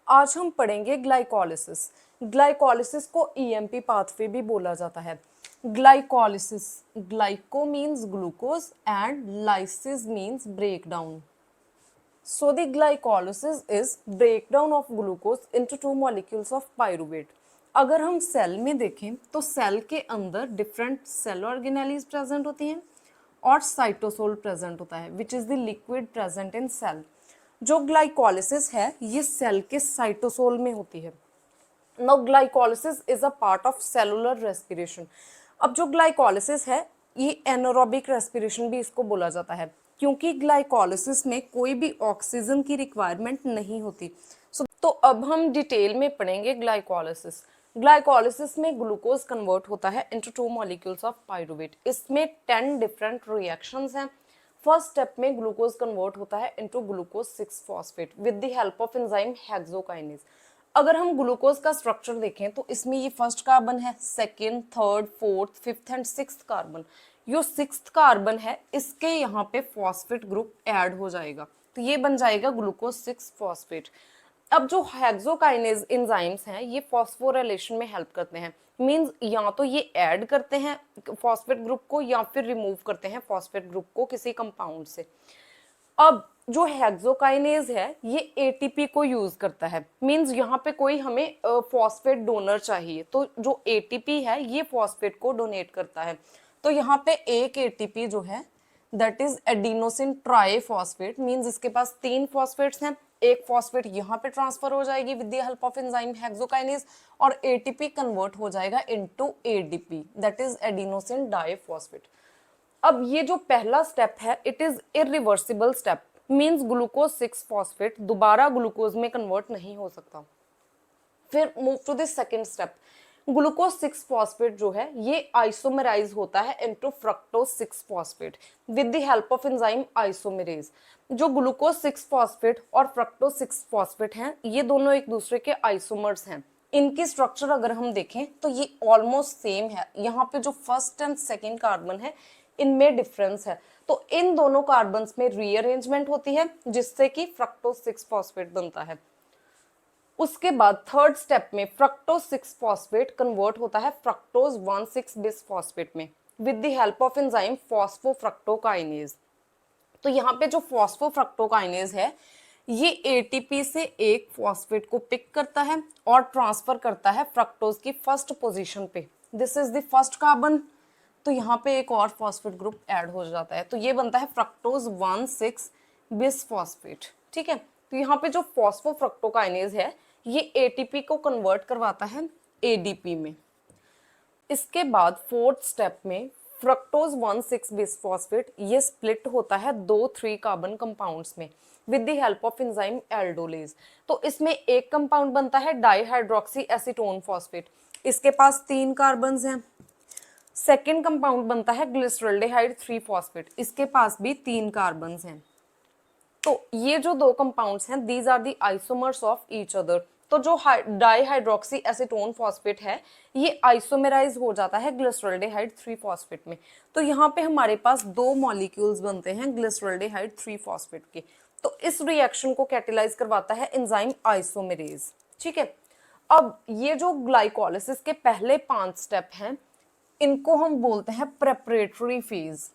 आज हम पढ़ेंगे ग्लाइकोलिसिस। ग्लाइकोलिसिस को ईएमपी पाथवे भी बोला जाता है। Glycolysis, glyco means glucose and lysis means breakdown. So the glycolysis is breakdown of glucose into two molecules of pyruvate। अगर हम सेल में देखें तो सेल के अंदर डिफरेंट सेल ऑर्गेनेलीज प्रेजेंट होती हैं और साइटोसोल प्रेजेंट होता है which is the liquid present in cell. जो ग्लाइकोलिसिस है ये सेल के साइटोसोल में होती है। Now glycolysis is a part of cellular respiration. अब जो ग्लाइकोलिसिस है ये एनारोबिक रेस्पिरेशन भी इसको बोला जाता है क्योंकि ग्लाइकोलिसिस में कोई भी ऑक्सीजन की रिक्वायरमेंट नहीं होती। तो अब हम डिटेल में पढ़ेंगे ग्लाइकोलिसिस। ग्लाइकोलिसिस में ग्लूकोज कन्वर्ट होता है into two molecules of pyruvate. इसमें 10 डिफरेंट रिएक्शंस हैं। फर्स्ट स्टेप में ग्लूकोज कन्वर्ट होता है into glucose 6 phosphate with the help of enzyme hexokinase. अगर हम ग्लूकोज का स्ट्रक्चर देखें तो इसमें ये फर्स्ट कार्बन है, second, third, fourth, fifth and sixth carbon. जो सिक्स्थ कार्बन है इसके यहाँ पे फॉस्फेट ग्रुप ऐड हो जाएगा तो ये बन जाएगा ग्लूकोज 6 फॉस्फेट। अब जो हेक्सोकाइनेज एंजाइम्स हैं ये फॉस्फोराइलेशन में हेल्प करते हैं। मींस या तो ये ऐड करते हैं फॉस्फेट ग्रुप को या फिर रिमूव करते हैं फॉस्फेट ग्रुप को किसी कंपाउंड से। अब जो हेक्सोकाइनेज है ये एटीपी को यूज करता है। मींस यहाँ पे कोई हमें फॉस्फेट डोनर चाहिए तो जो एटीपी है ये फॉस्फेट को डोनेट करता है। तो यहाँ पे एक एटीपी जो है that is adenosine triphosphate. Means इसके पास 3 फॉस्फेट्स हैं। एक फॉस्फेट यहाँ पे ट्रांसफर हो जाएगी with the help of enzyme hexokinase और एटीपी कन्वर्ट हो जाएगा into ADP that is adenosine diphosphate. अब ये जो पहला स्टेप है it is irreversible step. Means glucose 6 phosphate दोबारा ग्लूकोज में कन्वर्ट नहीं हो सकता। फिर move to the second step. Glucose 6 phosphate जो है ये आइसोमेराइज होता है into fructose 6 phosphate with the help of enzyme isomerase. जो ग्लूकोज 6 फॉस्फेट और फ्रक्टोज 6 फॉस्फेट हैं ये दोनों एक दूसरे के आइसोमर्स हैं। इनकी स्ट्रक्चर अगर हम देखें तो ये ऑलमोस्ट सेम है। यहाँ पे जो फर्स्ट एंड सेकेंड कार्बन है इनमें डिफरेंस है तो इन दोनों कार्बन्स में रीअरेंजमेंट होती है जिससे कि फ्रक्टोज 6 फॉस्फेट बनता है। उसके बाद थर्ड स्टेप में फ्रक्टोज 6 फॉस्फेट कन्वर्ट होता है फ्रक्टोज 1,6 बिस फॉस्फेट में with the help of enzyme फॉस्फोफ्रक्टोकाइनेज। तो यहाँ पे जो फॉस्फोफ्रक्टोकाइनेज है ये एटीपी से एक फॉस्फेट को पिक करता है और ट्रांसफर करता है फ्रक्टोज की फर्स्ट पोजीशन पे। This is the first carbon. तो यहाँ पे एक और फॉस्फेट ग्रुप ऐड हो जाता है तो ये बनता है फ्रक्टोज 1,6 बिस फॉस्फेट। ठीक है, तो यहाँ पे जो फॉस्फोफ्रक्टोकाइनेज है ये एटीपी को कन्वर्ट करवाता है एडीपी में। इसके बाद फोर्थ स्टेप में फ्रक्टोज 1,6 बिस फॉस्फेट ये स्प्लिट होता है 2-3 कार्बन कंपाउंड्स में with the help of enzyme aldolase. तो इसमें एक कंपाउंड बनता है डाइहाइड्रोक्सी एसीटोन फॉस्फेट। इसके पास 3 कार्बन्स हैं। सेकेंड कंपाउंड बनता है ग्लिसरॉल्डिहाइड 3 फॉस्फेट। इसके पास भी 3 कार्बन्स हैं। तो ये जो दो कंपाउंड्स हैं these are the isomers of each other. तो जो डाइहाइड्रोक्सी एसीटोन फॉस्फेट है ये आइसोमेराइज हो जाता है ग्लिसरॉल्डिहाइड 3 फॉस्फेट में। तो यहाँ पे हमारे पास 2 मॉलिक्यूल्स बनते हैं ग्लिसरॉल्डिहाइड 3 फॉस्फेट के। तो इस रिएक्शन को कैटेलाइज करवाता है एंजाइम आइसोमेरेज। ठीक है, अब ये जो ग्लाइकोलिसिस के पहले 5 स्टेप हैं इनको हम बोलते हैं प्रेपरेटरी फेज।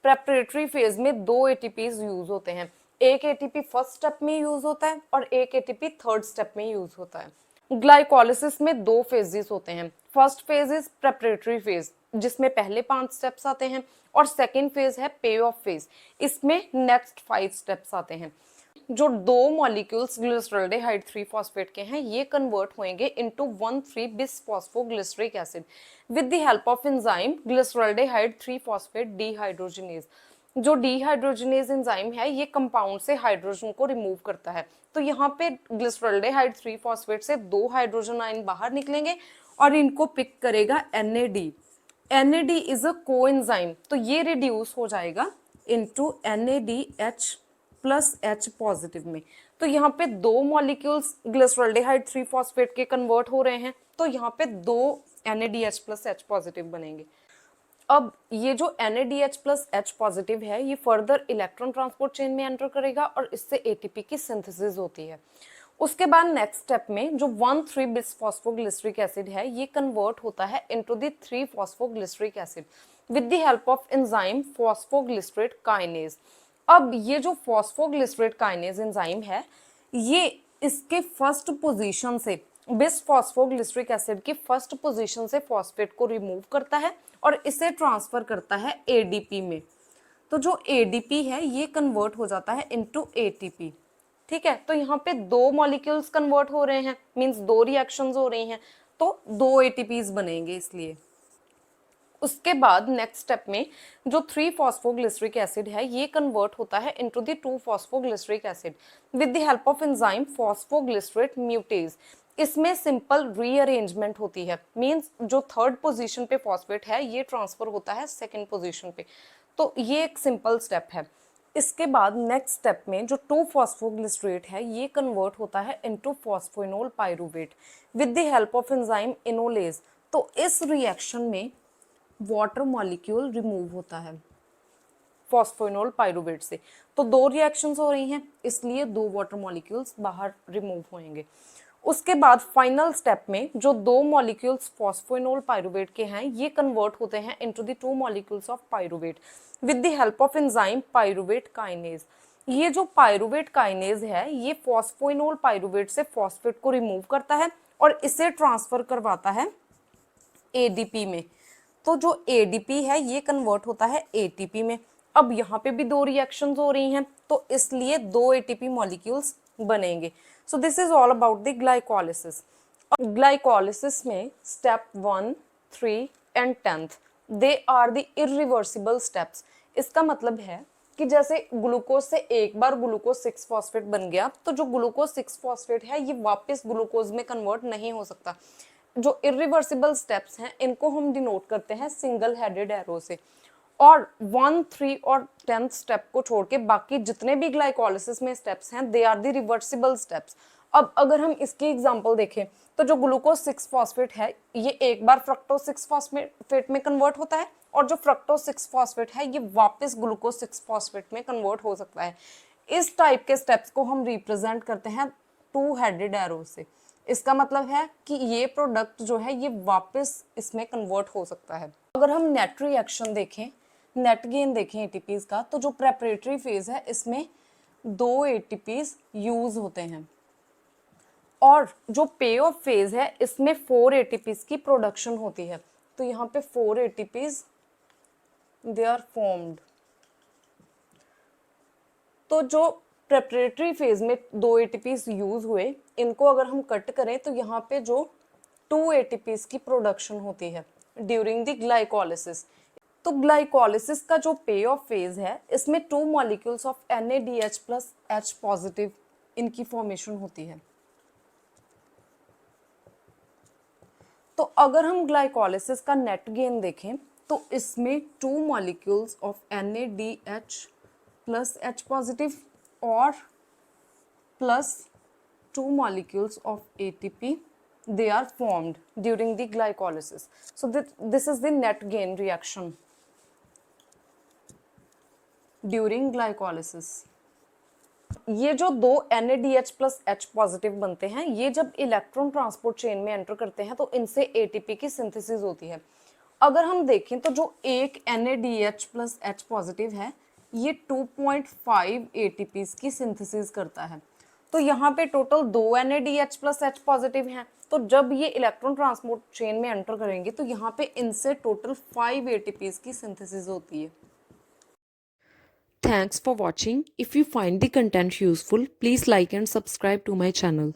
प्रेपरेटरी फेज में 2 एटीपीज यूज होते हैं। एक एटीपी फर्स्ट स्टेप में यूज होता है और एक एटीपी थर्ड स्टेप में यूज होता है। ग्लाइकोलिसिस में 2 फेजेस होते हैं। First phase is preparatory phase जिसमें पहले 5 स्टेप्स आते हैं और सेकेंड फेज है पे ऑफ फेज, इसमें नेक्स्ट 5 स्टेप्स आते हैं। जो 2 मॉलिक्यूल्स ग्लिसरॉल्डिहाइड 3 फॉस्फेट के हैं ये कन्वर्ट होंगे इनटू 1,3 बिस phosphoglyceric acid with the help of enzyme glyceraldehyde 3 phosphate dehydrogenase. जो डीहाइड्रोजिनेज एंजाइम है ये कंपाउंड से हाइड्रोजन को रिमूव करता है। तो यहाँ पे ग्लिसरॉल्डिहाइड 3 फॉस्फेट से 2 हाइड्रोजन आयन बाहर निकलेंगे और इनको पिक करेगा NAD। NAD is a coenzyme तो ये रिड्यूस हो जाएगा into NADH plus H positive में। तो यहाँ पे 2 मॉलिक्यूल्स ग्लिसरॉल्डिहाइड 3 फॉस्फेट के कन्वर्ट हो रहे हैं तो यहाँ पे 2 NADH प्लस H पॉजिटिव बनेंगे। अब ये जो NADH प्लस H पॉजिटिव है ये फर्दर इलेक्ट्रॉन ट्रांसपोर्ट चेन में एंटर करेगा और इससे एटीपी की सिंथेसिस होती है। उसके बाद नेक्स्ट स्टेप में जो 1,3 बिस फॉस्फोग्लिसरिक एसिड है ये कन्वर्ट होता है into the 3 phosphoglyceric acid with the help of enzyme phosphoglycerate kinase. अब ये जो फॉस्फोग्लिसरेट काइनेज एंजाइम है ये इसके फर्स्ट पोजीशन से बिस फॉस्फोग्लिसरिक एसिड की फर्स्ट पोजीशन से फॉस्फेट को रिमूव करता है और इसे ट्रांसफर करता है एडीपी में। तो जो एडीपी है ये कन्वर्ट हो जाता है इनटू एटीपी। ठीक है, तो यहाँ पे दो मॉलिक्यूल्स कन्वर्ट हो रहे हैं, मींस दो रिएक्शंस हो रही हैं, तो दो एटीपीज बनेंगे इसलिए। उसके बाद नेक्स्ट स्टेप में जो 3 फॉस्फोग्लिसरिक एसिड है ये कन्वर्ट होता है into the 2 phosphoglyceric acid with the help of enzyme phosphoglycerate म्यूटेज। इसमें सिंपल रीअरेंजमेंट होती है, मींस जो थर्ड पोजीशन पे फॉस्फेट है ये ट्रांसफर होता है सेकंड पोजीशन पे। तो ये एक सिंपल स्टेप है। इसके बाद नेक्स्ट स्टेप में जो 2 फॉस्फोग्लिसरेट है ये कन्वर्ट होता है into phosphoenol pyruvate with the help of enzyme enolase. तो इस रिएक्शन में वाटर मॉलिक्यूल रिमूव होता है फॉस्फोइनोल पाइरूवेट से। तो दो रिएक्शंस हो रही हैं इसलिए दो वाटर मॉलिक्यूल्स बाहर रिमूव होंगे। उसके बाद फाइनल स्टेप में जो दो मॉलिक्यूल्स फॉस्फोइनोल पाइरूवेट के हैं ये कन्वर्ट होते हैं into the 2 molecules of pyruvate with the help of enzyme pyruvate kinase. ये जो पाइरूवेट काइनेज है ये फॉस्फोइनोल पाइरूवेट से फॉस्फेट को रिमूव करता है और इसे ट्रांसफर करवाता है एडीपी में। तो जो एडीपी है ये कन्वर्ट होता है एटीपी में। अब यहाँ पे भी दो रिएक्शंस हो रही हैं तो इसलिए दो एटीपी मॉलिक्यूल्स बनेंगे। So this is all about the glycolysis. Glycolysis में step 1, 3 and 10th they are the irreversible steps. इसका मतलब है कि जैसे ग्लूकोज से एक बार ग्लूकोज 6 फॉस्फेट बन गया तो जो ग्लूकोज 6 फॉस्फेट है ये वापस ग्लूकोज में कन्वर्ट नहीं हो सकता। जो इरिवर्सिबल स्टेप्स हैं इनको हम डिनोट करते हैं सिंगल हेडेड एरो से। और 1, 3 और 10th स्टेप को छोड़ के बाकी जितने भी ग्लाइकोलिसिस में स्टेप्स हैं they are the reversible steps. अब अगर हम इसकी एग्जांपल देखें तो जो ग्लूकोज 6 फॉस्फेट है ये एक बार फ्रक्टोज 6 फॉस्फेट में कन्वर्ट होता है और जो फ्रक्टोज 6 फॉस्फेट है ये वापस ग्लूकोज 6 फॉस्फेट में कन्वर्ट हो सकता है। इस टाइप के स्टेप्स को हम रिप्रेजेंट करते हैं 2 हेडेड एरो से। इसका मतलब है कि ये प्रोडक्ट जो है ये वापस इसमें कन्वर्ट हो सकता है। अगर हम नेट रिएक्शन देखें, नेट गेन देखें एटीपीज का, तो जो प्रेपरेटरी फेज है इसमें 2 एटीपीज यूज होते हैं और जो पे ऑफ फेज है इसमें 4 एटीपीज की प्रोडक्शन होती है। तो यहाँ पे 4 एटीपीज दे आर फॉर्म्ड। तो जो प्रेपरेटरी फेज में 2 एटीपीज यूज हुए इनको अगर हम कट करें तो यहाँ पे जो 2 एटीपीज की प्रोडक्शन होती है ड्यूरिंग द ग्लाइकोलिसिस। तो ग्लाइकोलिसिस का जो पे ऑफ फेज है इसमें 2 molecules of NADH plus H positive इनकी फॉर्मेशन होती है। तो अगर हम ग्लाइकोलिसिस का नेट गेन देखें तो इसमें 2 molecules of NADH plus H positive और plus 2 molecules of ATP they are formed during the glycolysis. So this is the net gain reaction during glycolysis. ये जो दो NADH प्लस H पॉजिटिव बनते हैं ये जब इलेक्ट्रॉन ट्रांसपोर्ट चेन में enter करते हैं तो इनसे ATP की सिंथेसिस होती है। अगर हम देखें तो जो एक NADH प्लस H पॉजिटिव है ये 2.5 ATPs की सिंथेसिस करता है। तो यहाँ पे total 2 NADH plus H positive हैं। तो जब ये इलेक्ट्रॉन ट्रांसपोर्ट चेन में एंटर करेंगे तो यहाँ पे इनसे टोटल 5 ATPs की सिंथेसिस होती है। Thanks for watching. If you find the content useful, please like and subscribe to my channel.